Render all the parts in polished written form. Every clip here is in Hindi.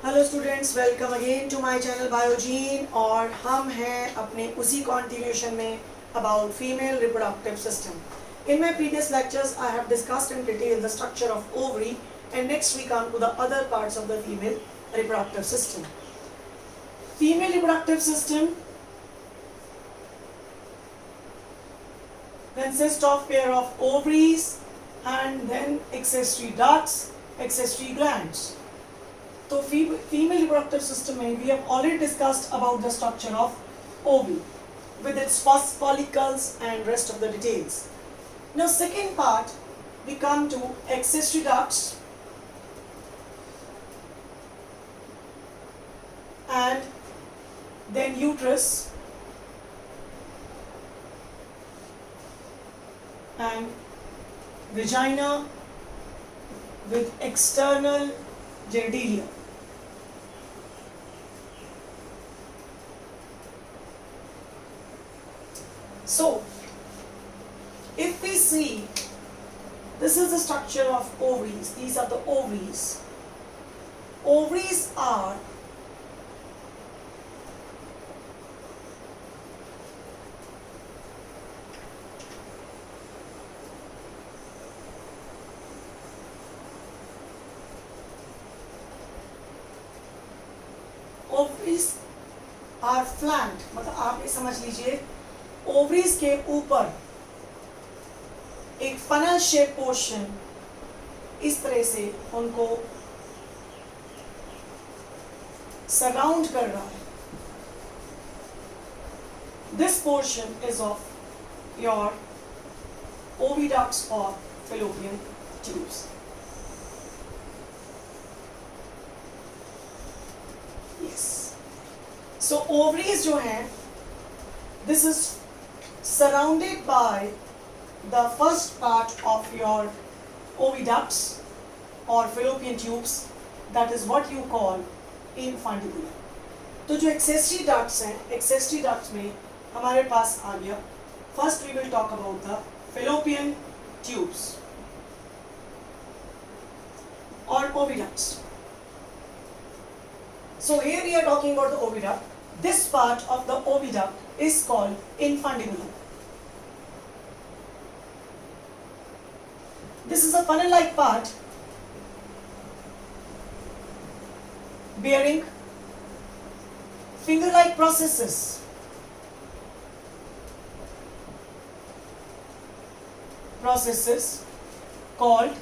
Hello students, welcome again to my channel Biogene. और हम हैं अपने उसी कॉन्टिन्यूशन में about female reproductive system. In my previous lectures I have discussed in detail the structure of ovary and next we come to the other parts of the female reproductive system. Female reproductive system consists of pair of ovaries and then accessory ducts, accessory glands. तो female reproductive system में we have already discussed about the structure of ovary with its first follicles and rest of the details. Now second part we come to accessory ducts and then uterus and vagina with external genitalia. So, if we see, this is the structure of ovaries. These are the ovaries. Ovaries are flanked. मतलब आप ये समझ लीजिए, ओवरीज के ऊपर एक फनल शेप पोर्शन इस तरह से उनको सराउंड कर रहा है. This portion is of your oviducts और fallopian tubes. Yes. So ovaries जो हैं, this is surrounded by the first part of your oviducts or fallopian tubes, that is what you call infundibulum. तो जो accessory ducts हैं, accessory ducts में हमारे पास आ गया. First we will talk about the fallopian tubes or oviducts. So here we are talking about the oviduct. This part of the oviduct is called infundibulum. This is a funnel-like part bearing finger-like processes. Processes called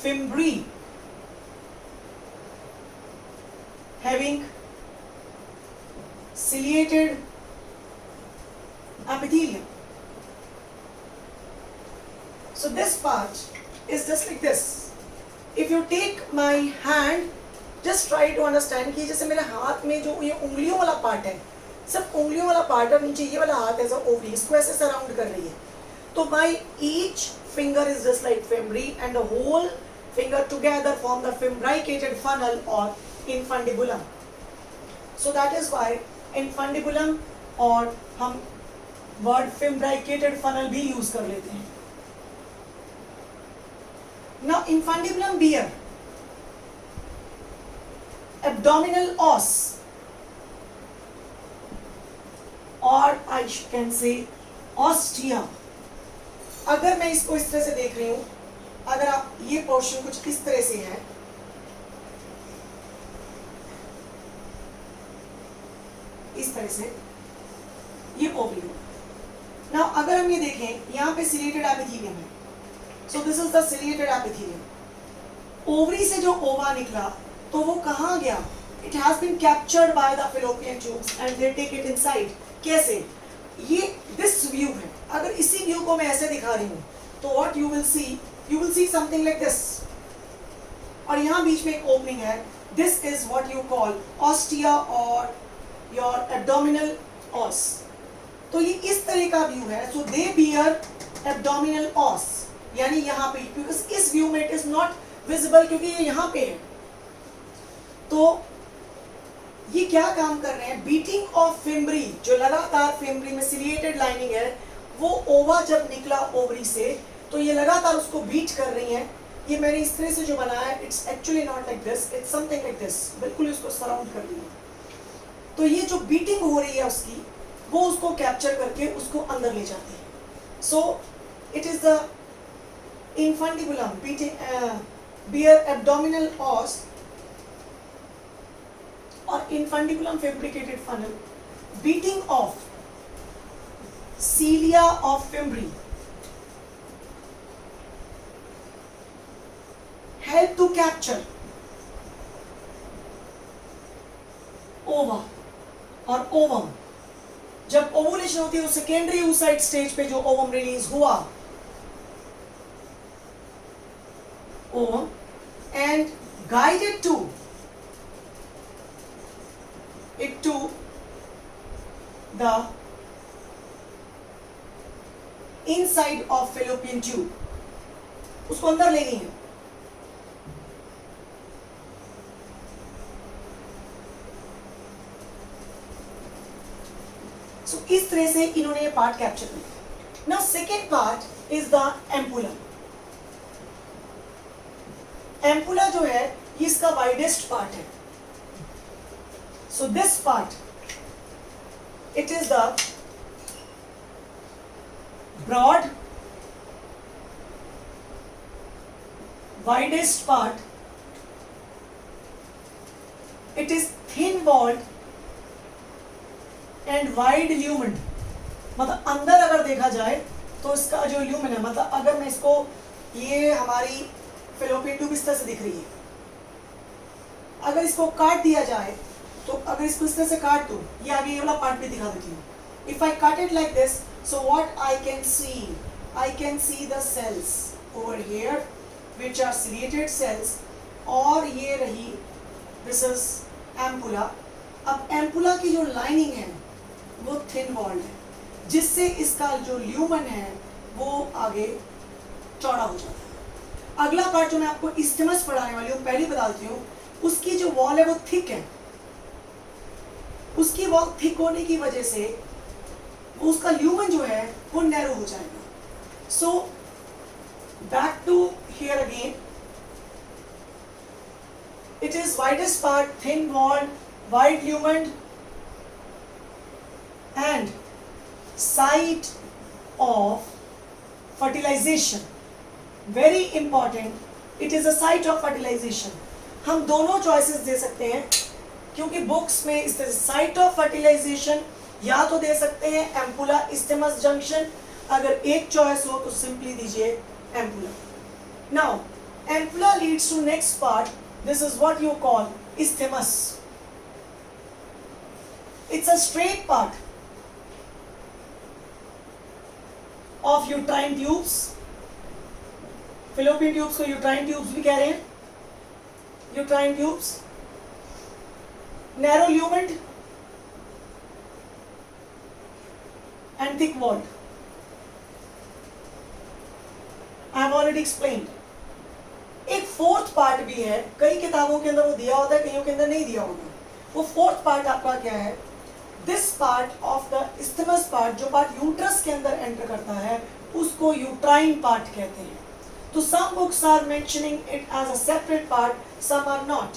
fimbriae, having ciliated epithelium. So this part is just like this. If you take my hand, just try to understand कि जैसे मेरे हाथ में जो ये उंगलियों वाला पार्ट है, सिर्फ उंगलियों वाला पार्ट और नीचे ये वाला हाथ ऐसा ओवरी इसको ऐसे सराउंड कर रही है. तो my each finger is just like fimbriae and the whole finger together form the fimbricated funnel or infundibulum. So that is why infundibulum और हम word fimbricated funnel भी यूज कर लेते हैं. Now infundibulum bear abdominal os or I can say ostia. अगर मैं इसको इस तरह से देख रही हूं, अगर आप ये पोर्शन कुछ इस तरह से है, इस तरह से ये ओवरी. नाउ अगर हम ये देखें, यहाँ पे सिलिएटेड एपिथेलियम है. So this is the ciliated epithelium. Ovary से जो ओवा निकला तो वो कहाँ गया? It has been captured by the fallopian tubes and they take it inside. कैसे? ये दिस व्यू है. अगर इसी व्यू को मैं ऐसे दिखा रही हूँ तो what you will see something like this. और यहाँ बीच में एक ओपनिंग है. This is what you call ostia और योर एब्डोमिनल ऑस. तो ये इस तरह का व्यू है. सो दे बियर एब्डोमिनल ऑस, यानी यहाँ पे, क्योंकि इस व्यू में इट इज नॉट विजिबल क्योंकि ये यहाँ पे है. तो ये क्या काम कर रहे हैं? बीटिंग ऑफ फिम्ब्री, जो लगातार फिम्ब्री में सिलिएटेड लाइनिंग है, वो ओवा जब निकला ओवरी से तो ये लगातार उसको बीट कर रही हैं ये मैंने इस तरह से जो बनाया है, it's actually not like this, it's something like this, बिल्कुल इसको सराउंड कर दिया। तो ये जो बीटिंग हो रही है उसकी, वो उसको कैप्चर करके उसको अंदर ले जाती है। So it is the infundibulum beer abdominal os or infundibulum fabricated funnel beating of cilia of Fimbriae help to capture ova और ovum। जब ओवुलेशन होती है उस सेकेंडरी oocyte स्टेज पे जो ओवम रिलीज हुआ, ovum, and guide it to the inside of fallopian tube, उसको अंदर लेनी है। So, इस तरह से इन्होंने ये पार्ट कैप्चर किया। Now second part is the ampulla. Ampulla जो है ये इसका वाइडेस्ट पार्ट है। So this part, it is the broad widest part, it is thin walled and wide lumened. मतलब अंदर अगर देखा जाए तो इसका जो ल्यूमेन है, मतलब अगर मैं इसको, ये हमारी फेलोपियन ट्यूब इस तरह से दिख रही है, अगर इसको काट दिया जाए तो अगर इसको इस तरह से काट दूं, ये आगे ये वाला पार्ट भी दिखा देती हूँ। If I cut it like this, so what I can see the cells over here which are ciliated cells, और ये रही, दिस इज एम्पुला। अब एम्पुला की जो लाइनिंग है वो थिन वॉल्ड है, जिससे इसका जो ल्यूमन है वो आगे चौड़ा हो जाता है। अगला पार्ट जो मैं आपको इस्टेमस पढ़ाने वाली हूँ, पहले बता देती हूँ, उसकी जो वॉल है वो थिक है। उसकी वॉल थिक होने की वजह से उसका ल्यूमन जो है वो नैरो हो जाएगा। So back to here again, it is widest part, thin walled, wide lumen and site of fertilization, very important, it is a site of fertilization। हम दोनों choices दे सकते हैं, क्योंकि बुक्स में इस तरह साइट ऑफ फर्टिलाइजेशन या तो दे सकते हैं एम्पुला इस्टेमस जंक्शन, अगर एक चॉइस हो तो सिंपली दीजिए ampulla. Now ampulla leads to next part, this is what you call isthmus। It's a straight part of uterine tubes, fallopian tubes को uterine tubes भी कह रहे हैं, uterine tubes, narrow lumened and thick walled। I have already explained। एक फोर्थ पार्ट भी है, कई किताबों के अंदर वो दिया होता है, कईयों के अंदर नहीं दिया होता। वो फोर्थ पार्ट आपका क्या है? This part of the isthmus part, जो पार्ट यूट्रस के अंदर एंटर करता है, उसको यूट्राइन पार्ट कहते हैं। तो some books are mentioning it as a separate part, some are not.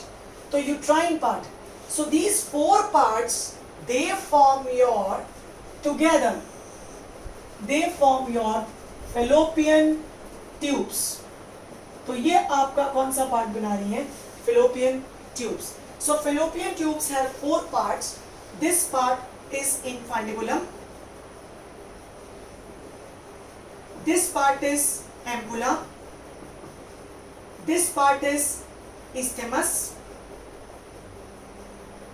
तो uterine part, so these four parts they form your together, they form your fallopian tubes. तो ये आपका कौन सा पार्ट बना रही है? Fallopian tubes. So fallopian tubes have four parts. This part is infundibulum, this part is ampulla, this part is isthmus,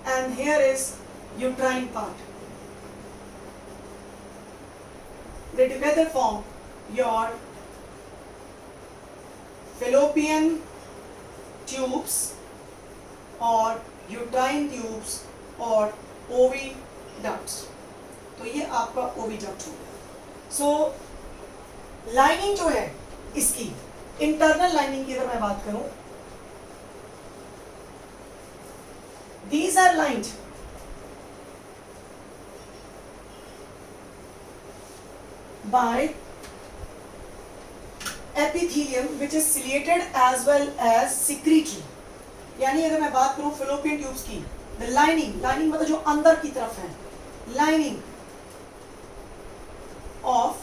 and here is uterine part. They together form your fallopian tubes or uterine tubes or oviducts. तो ये आपका ओविडक्ट हो गया। सो लाइनिंग जो है इसकी, इंटरनल लाइनिंग की अगर मैं बात करूं, these are lined by epithelium which is ciliated as well as secretory. यानी अगर मैं बात करूं fallopian tubes की, the lining मतलब जो अंदर की तरफ है, lining of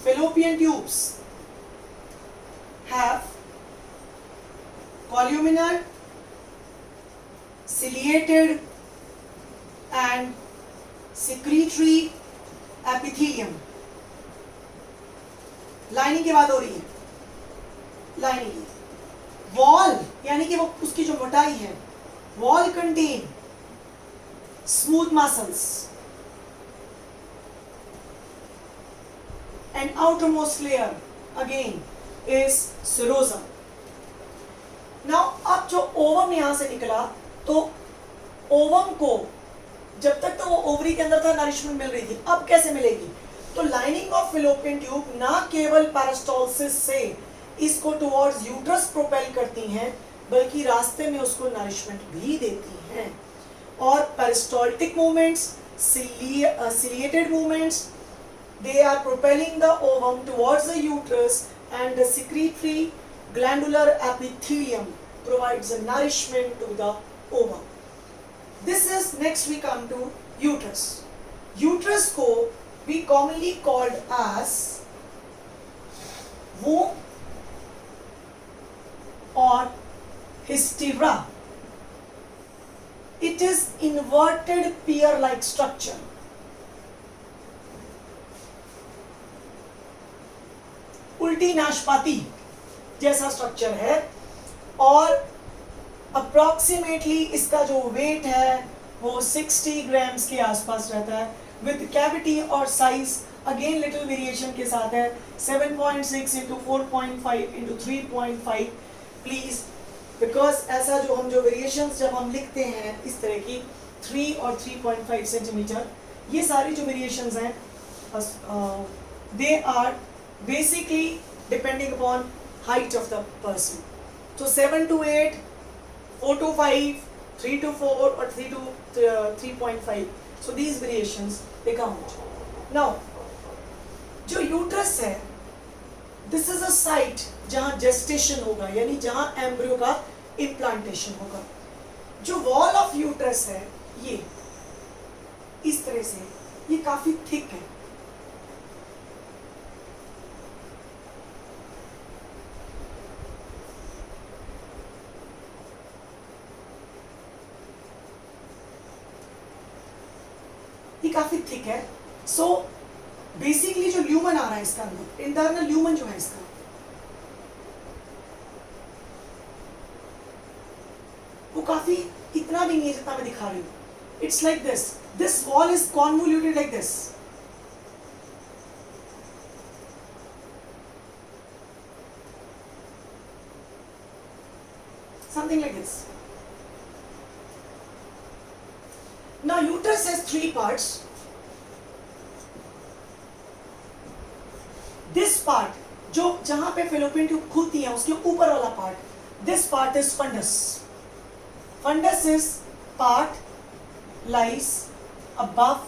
fallopian tubes have columnar, ciliated and secretory epithelium. Lining की बात हो रही है, लाइनिंग वॉल यानी कि वो उसकी जो मोटाई है, wall contain smooth muscles and outermost layer again is Sironja. Now अब जो ओवम यहां से निकला, तो ओवम को जब तक तो वो ओवरी के अंदर था नरिशमेंट मिल रही थी, अब कैसे मिलेगी? तो लाइनिंग ऑफ फिलोपियन ट्यूब ना केवल पेरिस्टॉल्सिस से इसको टुवर्ड्स यूट्रस प्रोपेल करती हैं, बल्कि रास्ते में उसको नरिशमेंट भी देती हैं. और पेरिस्टॉल्टिक movements, ciliated movements, they are propelling the ovum towards the uterus, and the secretory glandular epithelium provides a nourishment to the ovum. This is, next we come to uterus. Uterus को we commonly called as womb or hystera. It is inverted pear-like structure. उल्टी नाशपाती जैसा स्ट्रक्चर है, और अप्रॉक्सीमेटली इसका जो वेट है वो 60 ग्राम्स के आसपास रहता है, विद कैविटी और साइज अगेन लिटिल वेरिएशन के साथ है, 7.6 इंटू 4.5 इंटू 3.5. प्लीज, बिकॉज ऐसा जो हम जो वेरिएशंस जब हम लिखते हैं इस तरह की 3 और 3.5 सेंटीमीटर, ये सारी जो वेरिएशंस हैं they are basically depending upon height of the person. तो 7 to 8, 4 to 5, 3 to 4 और 3 to 3.5. So these variations they count. Now, जो यूट्रस है, this is a site जहाँ gestation होगा, यानी जहाँ एम्ब्रियो का इम्प्लांटेशन होगा. जो वॉल ऑफ यूट्रस है, ये इस तरह से, ये काफी थिक है. काफी थिक है. सो बेसिकली जो ल्यूमन आ रहा है इसका अंदर, इंटरनल ल्यूमन जो है इसका, वो काफी इतना भी नहीं है जितना मैं दिखा रही हूँ. It's like this wall is convoluted like this. Something like this. Now uterus has 3 parts. This part, जो जहां पे fallopian tube खुलती है उसके ऊपर वाला part, this part is fundus. Fundus is part lies above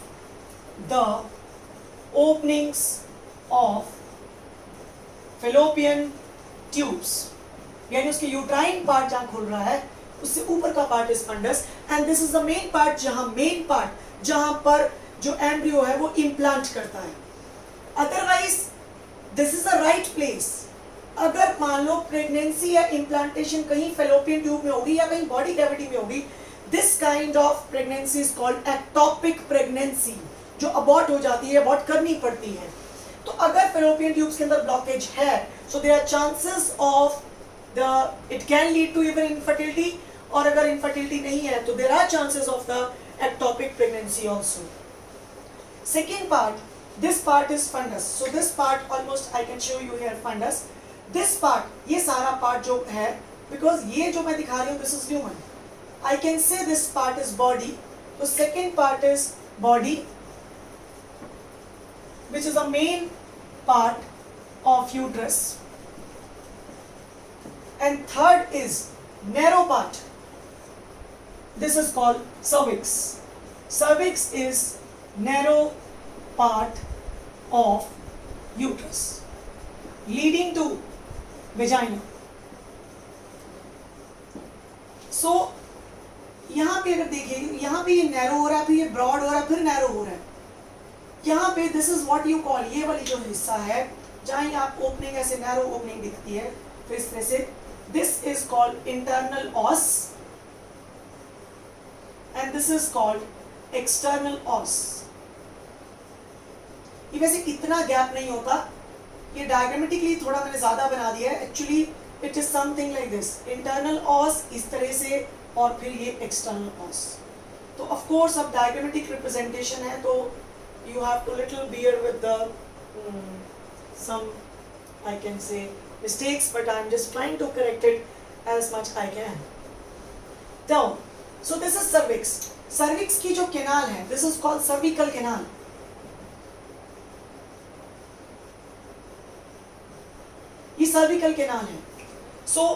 the openings of fallopian tubes. यानी उसके यूट्राइन पार्ट जहां खुल रहा है उससे ऊपर का part is fundus, and this is the main part जहां पर जो एम्ब्रियो है वो इम्प्लांट करता है. Otherwise this is the right place. अगर मान लो प्रेगनेंसी या इम्प्लांटेशन कहीं फेलोपियन ट्यूब में होगी या कहीं बॉडी कैविटी में होगी, this kind of pregnancy is called ectopic pregnancy, जो अबॉर्ट हो जाती है, अबॉर्ट करनी पड़ती है. तो अगर फेलोपियन ट्यूब्स के अंदर ब्लॉकेज है, so there are chances of it can lead to even infertility, और अगर infertility नहीं है तो there are chances of the ectopic pregnancy also. Second part, this part is fundus. So this part almost I can show you here fundus. This part, ये सारा part जो है, because ये जो मैं दिखा रही हूँ this is lumen. I can say this part is body. तो second part is body, which is the main part of uterus. And third is narrow part. This is called cervix. Cervix is narrow part of uterus. Leading to vagina. So यहाँ पे अगर देखें, यहाँ पे ये नैरो हो रहा है, फिर ये ब्रॉड हो रहा है, फिर नैरो हो रहा है। यहाँ पे this is what you call, ये वाली जो हिस्सा है जहाँ आप ओपनिंग ऐसे नैरो ओपनिंग दिखती है, फिर इस तरह से, this is called internal os and this is called external os. ये वैसे इतना गैप नहीं होता, ये डायग्रामेटिकली थोड़ा मैंने ज्यादा बना दिया है। Actually it is something like this, internal ऑस इस तरह से और फिर ये एक्सटर्नल ऑस। तो ऑफ कोर्स अब डायग्रामेटिक रिप्रेजेंटेशन है तो you have to little bear with the some I can say mistakes, but I'm just trying to correct it as much I can. So this is cervix. Cervix की जो canal है, this is called cervical canal. ये cervical canal है. So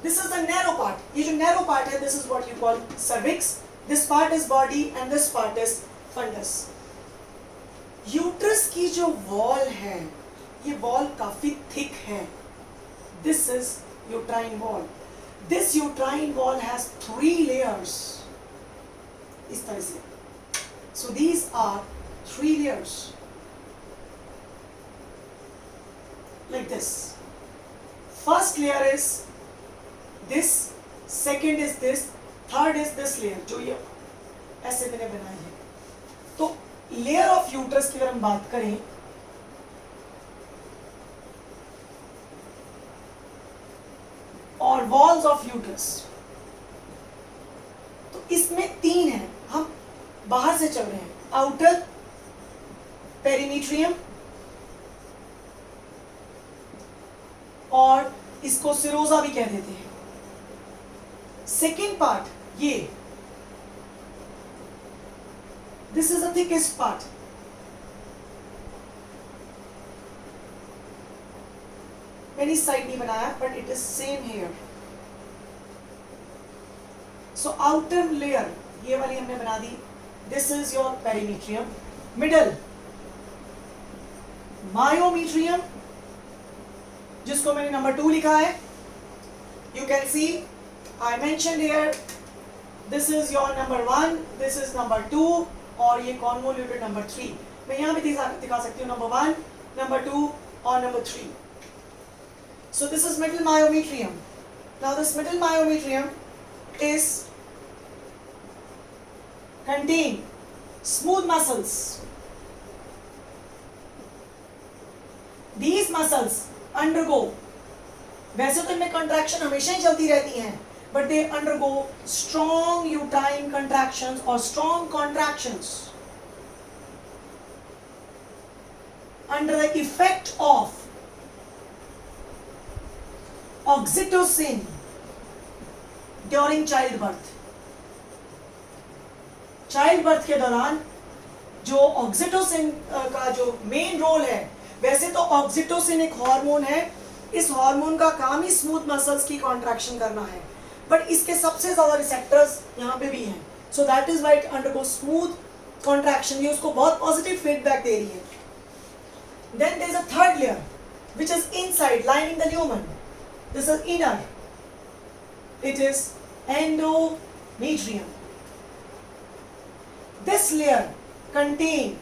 this is the narrow part. ये जो narrow part है, this is what you call cervix. This part is body and this part is fundus. Uterus की जो वॉल है, ये वॉल काफी थिक है। This is uterine wall. This uterine wall has 3 layers इस तरह से। So these are 3 layers like this. First layer is this, second is this, third is this layer जो ये ऐसे मैंने बनाई है। तो लेयर ऑफ यूट्रस की अगर हम बात करें, और वॉल्स ऑफ यूट्रस, तो इसमें 3 हैं। हम बाहर से चल रहे हैं, आउटर पेरिमीट्रियम, और इसको सिरोजा भी कह देते हैं। सेकेंड पार्ट ये, this is the thickest part. मैंने इस साइड नहीं बनाया, but it is same here. So outer layer ये वाली हमने बना दी, this is your perimetrium. Middle myometrium, जिसको मैंने नंबर 2 लिखा है। You can see I mentioned here, this is your number 1, this is number 2, और ये convoluted number 3। मैं यहाँ भी दिखा सकती हूँ number 1, number 2 और number 3। So this is middle myometrium. Now this middle myometrium is contain smooth muscles. These muscles undergo, वैसे तो इनमें contraction हमेशा ही चलती रहती हैं, but they undergo strong uterine contractions or strong contractions under the effect of oxytocin during childbirth. Childbirth के दौरान जो ऑक्सीटोसिन का जो मेन रोल है, वैसे तो ऑक्सीटोसिन एक हार्मोन है, इस हार्मोन का काम ही स्मूथ मसल्स की कॉन्ट्रैक्शन करना है, बट इसके सबसे ज्यादा रिसेप्टर्स यहाँ पे भी हैं। So that is white undergo smooth contraction, ये उसको बहुत पॉजिटिव फीडबैक दे रही है। Then there is a third layer which is inside lining the lumen, this is inner, it is endometrium. This layer contain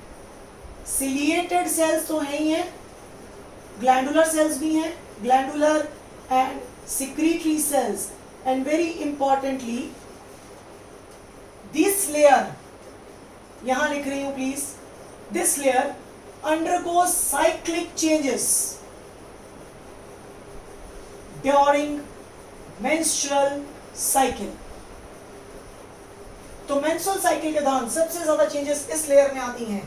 ciliated cells तो है ही हैं, glandular cells भी हैं, glandular and secretory cells, and very importantly this layer, यहाँ लिख रही हूँ please, this layer undergoes cyclic changes during menstrual cycle. तो menstrual cycle के दौरान सबसे ज्यादा चेंजेस इस लेयर में आती हैं।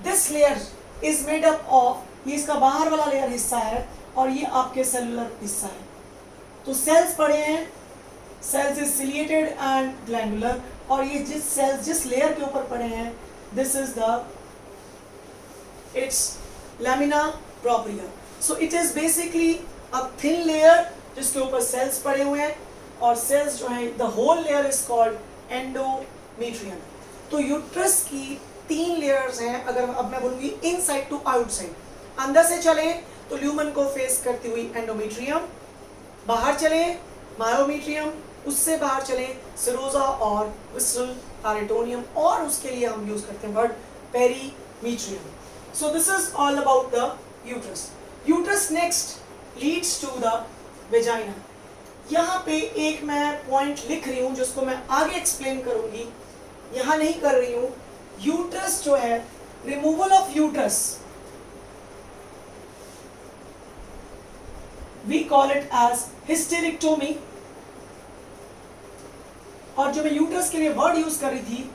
This layer is made up of, ये इसका बाहर वाला लेयर हिस्सा है और ये आपके सेलुलर हिस्सा है। तो सेल्स पड़े हैं, cells is ciliated and glandular, और ये जिस सेल्स जिस लेयर के ऊपर पड़े हैं, this is the it's lamina propria. So it is basically a thin layer जिसके ऊपर सेल्स पड़े हुए हैं, और सेल्स जो हैं, the whole layer is called endometrium. तो यूट्रस की 3 लेयर्स हैं। अगर अब मैं बोलूंगी इनसाइड टू आउटसाइड, अंदर से चले तो ल्यूमन को फेस करती हुई एंडोमेट्रियम, बाहर चले मायोमेट्रियम, उससे बाहर चले सिरोजा और विस्ट्रल पेरिटोनियम, और उसके लिए हम यूज करते हैं word perimetrium. So this is all about the uterus. Uterus next leads to the vagina. यहाँ पे एक मैं पॉइंट लिख रही हूँ जिसको मैं आगे एक्सप्लेन करूंगी, यहाँ नहीं कर रही हूँ. यूट्रस जो है, removal of uterus, we call it as hysterectomy. और जो मैं यूट्रस के लिए वर्ड यूज कर रही थी,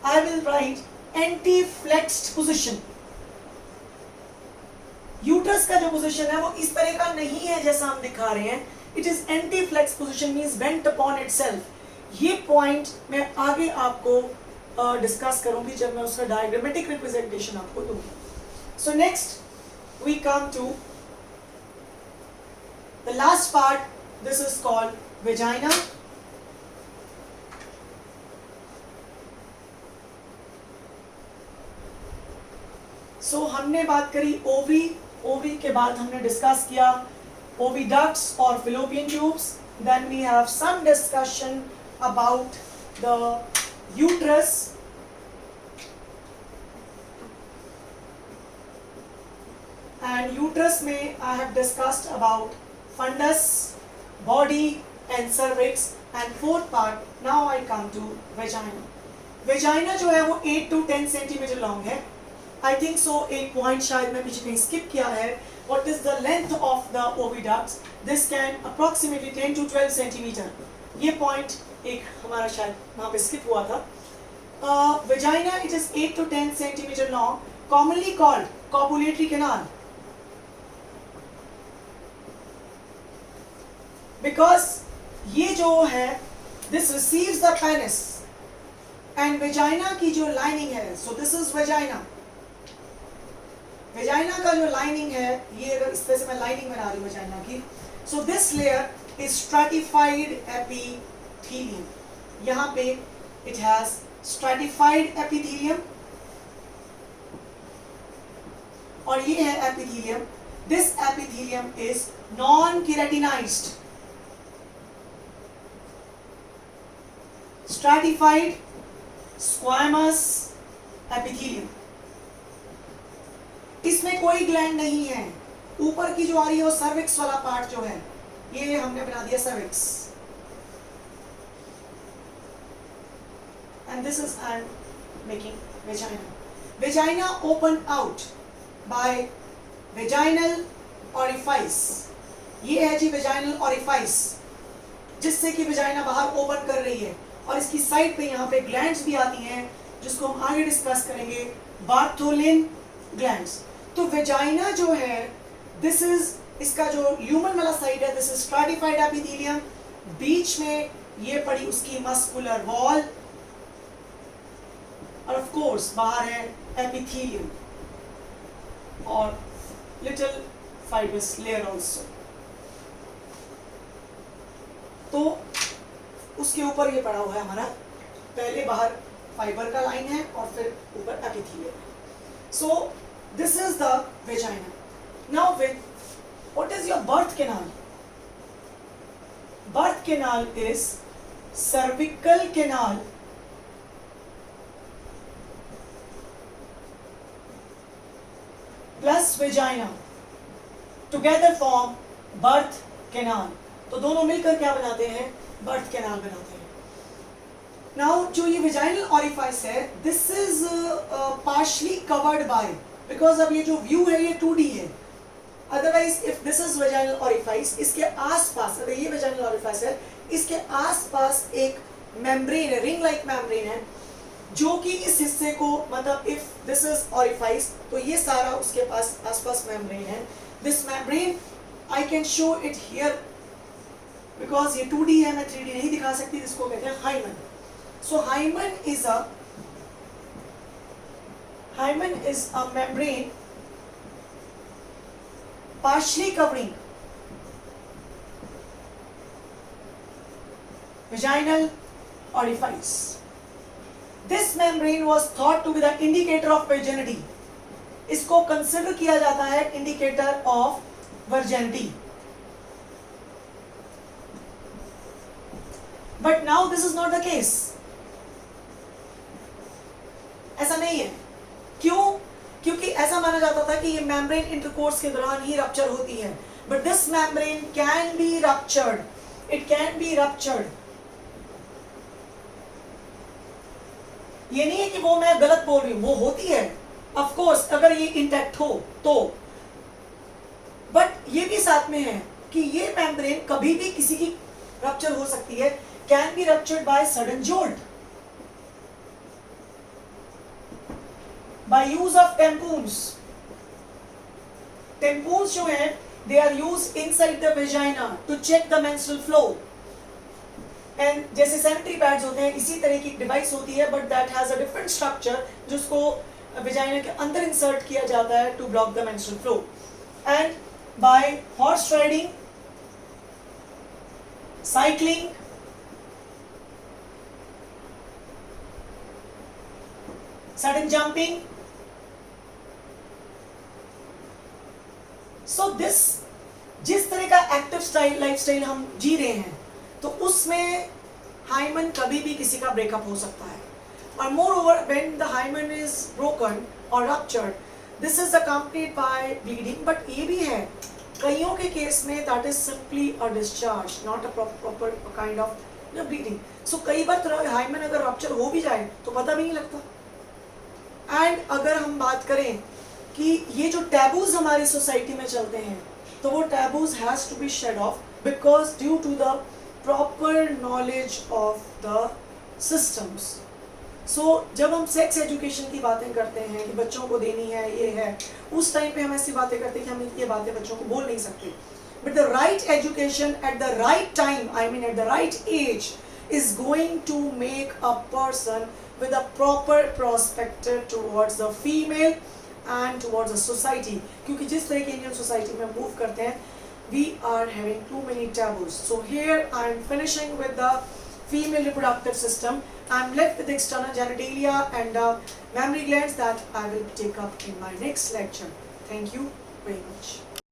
I will write anti flexed position. Uterus का जो पोजिशन है वो इस तरह का नहीं है जैसा हम दिखा रहे हैं. It is ante flex position, means bent upon itself. ये पॉइंट मैं आगे आपको डिस्कस करूंगी जब मैं उसका डायग्रामेटिक रिप्रेजेंटेशन आपको दूंगी. So next we come to the last part. This is called vagina. So हमने बात करी ओवरी. ओवरी के बाद हमने डिस्कस किया oviducts or fallopian tubes. Then we have some discussion about the uterus. And uterus में I have discussed about fundus, body and cervix. And fourth part, now I come to vagina. Vagina जो है वो 8 to 10 centimeter long है. I think so. एक पॉइंट शायद मैं पीछे कहीं स्किप किया है. What is the length of the oviducts? This can approximately 10 to 12 centimeter. ये पॉइंट एक हमारा शायद वहाँ पे स्किप हुआ था. Vagina, it is 8 to 10 centimeter long, commonly called copulatory canal. Because ये जो है, this receives the penis, and vagina की जो lining है, so this is vagina. Vagina का जो लाइनिंग है, ये अगर इस तरह से मैं लाइनिंग बना रही हूँ वेजाइना की, so this layer is stratified epithelium. यहाँ पे इट हैज स्ट्रैटिफाइड एपिथेलियम, और ये है epithelium. This epithelium is non keratinized, stratified squamous epithelium. इसमें कोई ग्लैंड नहीं है. ऊपर की जो आ रही है वो सर्विक्स वाला पार्ट जो है, ये हमने बना दिया cervix. And this is I am making vagina. Vagina open out by vaginal orifice. ये है जी वेजाइनल ऑरिफाइस, जिससे कि वेजाइना बाहर ओपन कर रही है. और इसकी साइड पे यहाँ पे ग्लैंड्स भी आती हैं, जिसको हम आगे डिस्कस करेंगे, बार्थोलिन ग्लैंड्स. तो वेजाइना जो है, दिस इज, इसका जो ल्यूमन वाला साइड है, दिस इज स्ट्रैटिफाइड एपिथेलियम. बीच में ये पड़ी उसकी मस्कुलर वॉल, और ऑफ कोर्स बाहर है एपिथेलियम और लिटिल फाइब्रस लेयर आल्सो. तो उसके ऊपर ये पड़ा हुआ है हमारा, पहले बाहर फाइबर का लाइन है और फिर ऊपर epithelium. So this is the vagina. Now what is your birth canal? Birth canal is cervical canal plus vagina together form birth canal. तो दोनों मिलकर क्या बनाते हैं? birth canal बनाते हैं. Now जो ये vaginal orifice है, this is partially covered by, because अब ये जो व्यू है ये 2D है. Otherwise if this is vaginal orifice, इसके आसपास, अगर ये वेजाइनल ऑरिफाइस है, इसके आसपास एक मेम्ब्रेन है, रिंग लाइक मेम्ब्रेन है, जो कि इस हिस्से को, मतलब इफ दिस इज ऑरिफाइस तो ये सारा उसके पास आसपास मेम्ब्रेन है. This membrane I can show it here, because ये 2D है, मैं 3D नहीं दिखा सकती. जिसको कहते हैं hymen. So hymen is a membrane partially covering vaginal orifice. This membrane was thought to be the indicator of virginity. इसको कंसिडर किया जाता है indicator of virginity. But now this is not the case. ऐसा नहीं है. क्यों? क्योंकि ऐसा माना जाता था कि ये मेम्ब्रेन इंटरकोर्स के दौरान ही रप्चर होती है. But this membrane can be ruptured. It can be ruptured. ये नहीं है कि वो मैं गलत बोल रही हूं, वो होती है ऑफ कोर्स अगर ये इंटैक्ट हो तो. बट ये भी साथ में है कि ये मेम्ब्रेन कभी भी किसी की रप्चर हो सकती है. Can be ruptured by sudden jolt, by use of tampons. Tampons जो है they are use inside the vagina to check the menstrual flow. And जैसे सैनिटरी पैड्स होते हैं इसी तरह की डिवाइस होती है, but that has a different structure जिसको वेजाइना के अंदर इंसर्ट किया जाता है to block the menstrual flow. And by horse riding, cycling, sudden jumping. So this जिस तरह का एक्टिव स्टाइल लाइफस्टाइल हम जी रहे हैं तो उसमें हाइमन कभी भी किसी का ब्रेकअप हो सकता है. और moreover when the hymen is broken और ruptured, this is accompanied by bleeding. But ये भी है कईयों के केस में that is simply a discharge, not a proper kind of bleeding. So कई बार तो हाइमन अगर रप्चर हो भी जाए तो पता भी नहीं लगता. एंड अगर हम बात करें कि ये जो टैबूज हमारी सोसाइटी में चलते हैं तो वो taboos has to be shed off because due to the proper knowledge of the systems. So जब हम सेक्स एजुकेशन की बातें करते हैं कि बच्चों को देनी है ये है, उस टाइम पे हम ऐसी बातें करते हैं कि हम ये बातें बच्चों को बोल नहीं सकते. But the right education at the right time, I mean at the right age, is going to make a person with a proper perspective towards the female and towards the society. क्योंकि जिस तरह की इंडियन सोसाइटी में मूव करते हैं, we are having too many taboos. So here I am finishing with the female reproductive system. I am left with external genitalia and mammary glands that I will take up in my next lecture. Thank you very much.